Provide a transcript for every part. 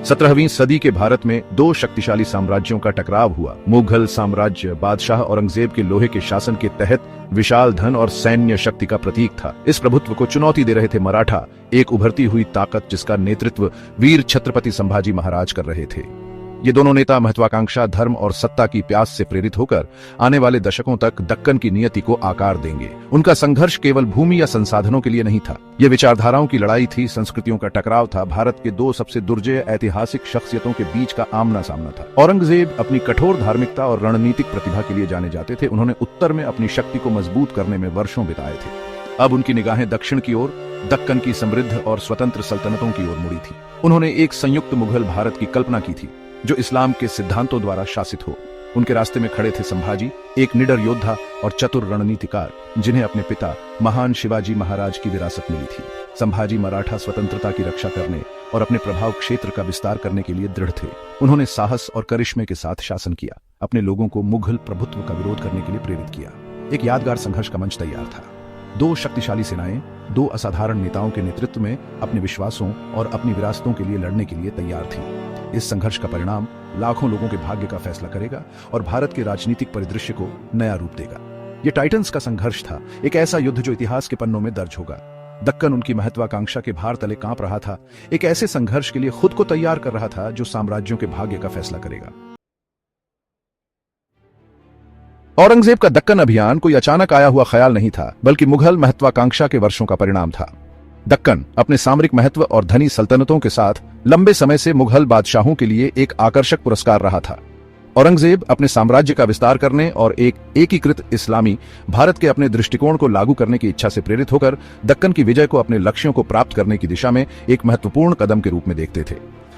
17वीं सदी के भारत में दो शक्तिशाली साम्राज्यों का टकराव हुआ। मुगल साम्राज्य बादशाह औरंगजेब के लोहे के शासन के तहत विशाल धन और सैन्य शक्ति का प्रतीक था। इस प्रभुत्व को चुनौती दे रहे थे मराठा, एक उभरती हुई ताकत जिसका नेतृत्व वीर छत्रपति संभाजी महाराज कर रहे थे। ये दोनों नेता महत्वाकांक्षा, धर्म और सत्ता की प्यास से प्रेरित होकर आने वाले दशकों तक दक्कन की नियति को आकार देंगे। उनका संघर्ष केवल भूमि या संसाधनों के लिए नहीं था, ये विचारधाराओं की लड़ाई थी, संस्कृतियों का टकराव था, भारत के दो सबसे दुर्जय ऐतिहासिक शख्सियतों के बीच का आमना सामना था। औरंगजेब अपनी कठोर धार्मिकता और रणनीतिक प्रतिभा के लिए जाने जाते थे। उन्होंने उत्तर में अपनी शक्ति को मजबूत करने में वर्षों बिताए थे। अब उनकी निगाहें दक्षिण की ओर, दक्कन की समृद्ध और स्वतंत्र सल्तनतों की ओर मुड़ी थी। उन्होंने एक संयुक्त मुगल भारत की कल्पना की थी जो इस्लाम के सिद्धांतों द्वारा शासित हो। उनके रास्ते में खड़े थे संभाजी, एक निडर योद्धा और चतुर रणनीतिकार जिन्हें अपने पिता महान शिवाजी महाराज की विरासत मिली थी। संभाजी मराठा स्वतंत्रता की रक्षा करने और अपने प्रभाव क्षेत्र का विस्तार करने के लिए दृढ़ थे। उन्होंने साहस और करिश्मे के साथ शासन किया, अपने लोगों को मुगल प्रभुत्व का विरोध करने के लिए प्रेरित किया। एक यादगार संघर्ष का मंच तैयार था। दो शक्तिशाली सेनाएं दो असाधारण नेताओं के नेतृत्व में अपने विश्वासों और अपनी विरासतों के लिए लड़ने के लिए तैयार थी। इस संघर्ष का परिणाम लाखों लोगों के भाग्य का फैसला करेगा और भारत के राजनीतिक परिदृश्य को नया रूप देगा। यह टाइटन्स का संघर्ष था, एक ऐसा युद्ध जो इतिहास के पन्नों में दर्ज होगा। दक्कन उनकी महत्वाकांक्षा के भार तले कांप रहा था, एक ऐसे संघर्ष के लिए खुद को तैयार कर रहा था जो साम्राज्यों के भाग्य का फैसला करेगा। औरंगजेब का दक्कन अभियान कोई अचानक आया हुआ ख्याल नहीं था, बल्कि मुगल महत्वाकांक्षा के वर्षों का परिणाम था। दक्कन अपने सामरिक महत्व और धनी सल्तनतों के साथ लंबे समय से मुगल बादशाहों के लिए एक आकर्षक पुरस्कार रहा था। औरंगजेब अपने साम्राज्य का विस्तार करने और एक एकीकृत इस्लामी भारत के अपने दृष्टिकोण को लागू करने की इच्छा से प्रेरित होकर दक्कन की विजय को अपने लक्ष्यों को प्राप्त करने की दिशा में एक महत्वपूर्ण कदम के रूप में देखते थे।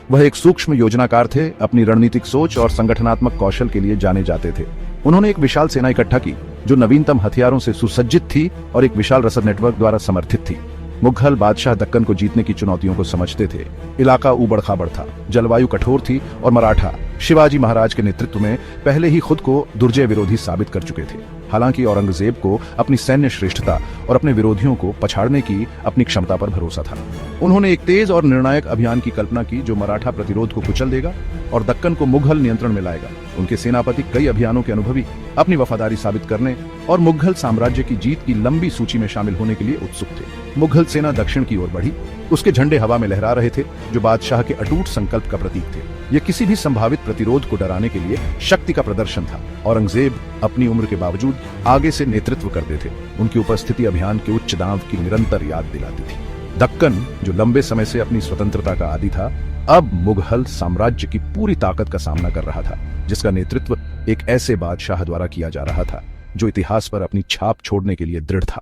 वह एक सूक्ष्म योजनाकार थे, अपनी रणनीतिक सोच और संगठनात्मक कौशल के लिए जाने जाते थे। उन्होंने एक विशाल सेना इकट्ठा की जो नवीनतम हथियारों से सुसज्जित थी और एक विशाल रसद नेटवर्क द्वारा समर्थित थी। मुगल बादशाह दक्कन को जीतने की चुनौतियों को समझते थे। इलाका ऊबड़ खाबड़ था, जलवायु कठोर थी और मराठा शिवाजी महाराज के नेतृत्व में पहले ही खुद को दुर्जय विरोधी साबित कर चुके थे। हालांकि औरंगजेब को अपनी सैन्य श्रेष्ठता और अपने विरोधियों को पछाड़ने की अपनी क्षमता पर भरोसा था। उन्होंने एक तेज और निर्णायक अभियान की कल्पना की जो मराठा प्रतिरोध को कुचल देगा और दक्कन को मुगल नियंत्रण में लाएगा। उनके सेनापति कई अभियानों के अनुभवी, अपनी वफादारी साबित करने और मुगल साम्राज्य की जीत की लंबी सूची में शामिल होने के लिए उत्सुक थे। मुगल सेना दक्षिण की ओर बढ़ी, उसके झंडे हवा में लहरा रहे थे जो बादशाह के अटूट संकल्प का प्रतीक थे। यह किसी भी संभावित प्रतिरोध को डराने के लिए शक्ति का प्रदर्शन था। औरंगजेब अपनी उम्र के बावजूद आगे से नेतृत्व करते थे। उनकी उपस्थिति अभियान के उच्च दांव की निरंतर याद दिलाती थी। दक्कन जो लंबे समय से अपनी स्वतंत्रता का आदी था, अब मुगल साम्राज्य की पूरी ताकत का सामना कर रहा था, जिसका नेतृत्व एक ऐसे बादशाह द्वारा किया जा रहा था जो इतिहास पर अपनी छाप छोड़ने के लिए दृढ़ था।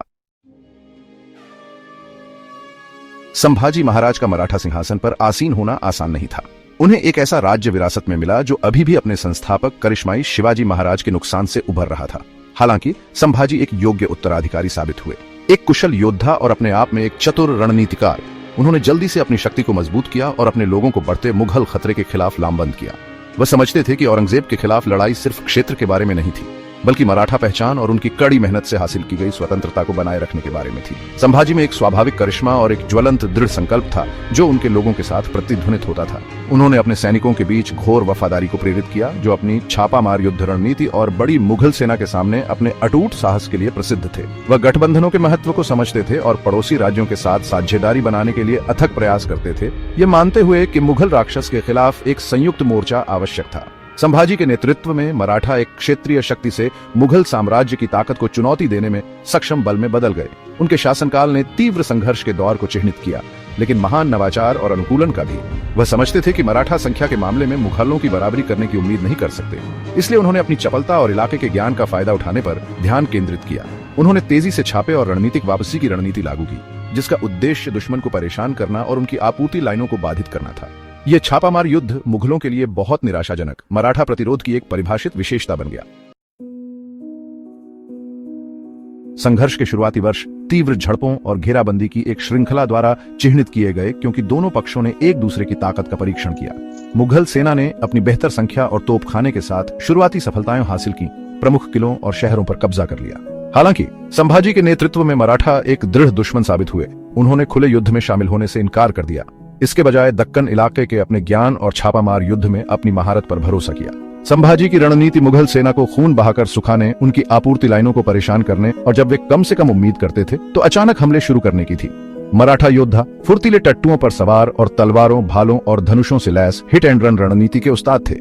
संभाजी महाराज का मराठा सिंहासन पर आसीन होना आसान नहीं था। उन्हें एक ऐसा राज्य विरासत में मिला जो अभी भी अपने संस्थापक करिश्माई शिवाजी महाराज के नुकसान से उभर रहा था। हालांकि संभाजी एक योग्य उत्तराधिकारी साबित हुए, एक कुशल योद्धा और अपने आप में एक चतुर रणनीतिकार। उन्होंने जल्दी से अपनी शक्ति को मजबूत किया और अपने लोगों को बढ़ते मुगल खतरे के खिलाफ लामबंद किया। वह समझते थे कि औरंगजेब के खिलाफ लड़ाई सिर्फ क्षेत्र के बारे में नहीं थी, बल्कि मराठा पहचान और उनकी कड़ी मेहनत से हासिल की गई स्वतंत्रता को बनाए रखने के बारे में थी। संभाजी में एक स्वाभाविक करिश्मा और एक ज्वलंत दृढ़ संकल्प था जो उनके लोगों के साथ प्रतिध्वनित होता था। उन्होंने अपने सैनिकों के बीच घोर वफादारी को प्रेरित किया, जो अपनी छापामार युद्ध रणनीति और बड़ी मुगल सेना के सामने अपने अटूट साहस के लिए प्रसिद्ध थे। वह गठबंधनों के महत्व को समझते थे और पड़ोसी राज्यों के साथ साझेदारी बनाने के लिए अथक प्रयास करते थे, ये मानते हुए कि मुगल राक्षस के खिलाफ एक संयुक्त मोर्चा आवश्यक था। संभाजी के नेतृत्व में मराठा एक क्षेत्रीय शक्ति से मुगल साम्राज्य की ताकत को चुनौती देने में सक्षम बल में बदल गए। उनके शासनकाल ने तीव्र संघर्ष के दौर को चिह्नित किया, लेकिन महान नवाचार और अनुकूलन का भी। वह समझते थे कि मराठा संख्या के मामले में मुगलों की बराबरी करने की उम्मीद नहीं कर सकते, इसलिए उन्होंने अपनी चपलता और इलाके के ज्ञान का फायदा उठाने पर ध्यान केंद्रित किया। उन्होंने तेजी से छापे और रणनीतिक वापसी की रणनीति लागू की, जिसका उद्देश्य दुश्मन को परेशान करना और उनकी आपूर्ति लाइनों को बाधित करना था। यह छापामार युद्ध मुगलों के लिए बहुत निराशाजनक मराठा प्रतिरोध की एक परिभाषित विशेषता बन गया। संघर्ष के शुरुआती वर्ष तीव्र झड़पों और घेराबंदी की एक श्रृंखला द्वारा चिह्नित किए गए, क्योंकि दोनों पक्षों ने एक दूसरे की ताकत का परीक्षण किया। मुगल सेना ने अपनी बेहतर संख्या और तोपखाने के साथ शुरुआती सफलताएं हासिल की, प्रमुख किलों और शहरों पर कब्जा कर लिया। हालांकि संभाजी के नेतृत्व में मराठा एक दृढ़ दुश्मन साबित हुए। उन्होंने खुले युद्ध में शामिल होने से इनकार कर दिया। इसके बजाय दक्कन इलाके के अपने ज्ञान और छापामार युद्ध में अपनी महारत पर भरोसा किया। संभाजी की रणनीति मुगल सेना को खून बहाकर सुखाने, उनकी आपूर्ति लाइनों को परेशान करने और जब वे कम से कम उम्मीद करते थे तो अचानक हमले शुरू करने की थी। मराठा योद्धा फुर्तीले टट्टुओं पर सवार और तलवारों, भालों और धनुषों से लैस हिट एंड रन रणनीति के उस्ताद थे।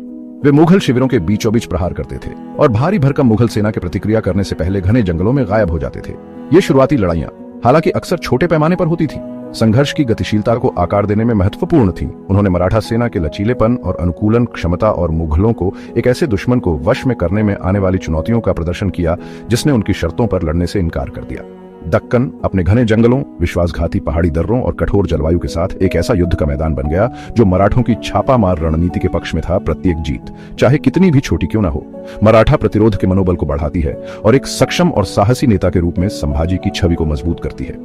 वे मुगल शिविरों के बीचों बीच प्रहार करते थे और भारी भरकम मुगल सेना के प्रतिक्रिया करने से पहले घने जंगलों में गायब हो जाते थे। ये शुरुआती लड़ाइयां हालांकि अक्सर छोटे पैमाने पर होती थी, संघर्ष की गतिशीलता को आकार देने में महत्वपूर्ण थी। उन्होंने मराठा सेना के लचीलेपन और अनुकूलन क्षमता और मुगलों को एक ऐसे दुश्मन को वश में करने में आने वाली चुनौतियों का प्रदर्शन किया जिसने उनकी शर्तों पर लड़ने से इनकार कर दिया। दक्कन अपने घने जंगलों, विश्वासघाती पहाड़ी दर्रों और कठोर जलवायु के साथ एक ऐसा युद्ध का मैदान बन गया जो मराठों की छापामार रणनीति के पक्ष में था। प्रत्येक जीत, चाहे कितनी भी छोटी क्यों न हो, मराठा प्रतिरोध के मनोबल को बढ़ाती है और एक सक्षम और साहसी नेता के रूप में संभाजी की छवि को मजबूत करती है।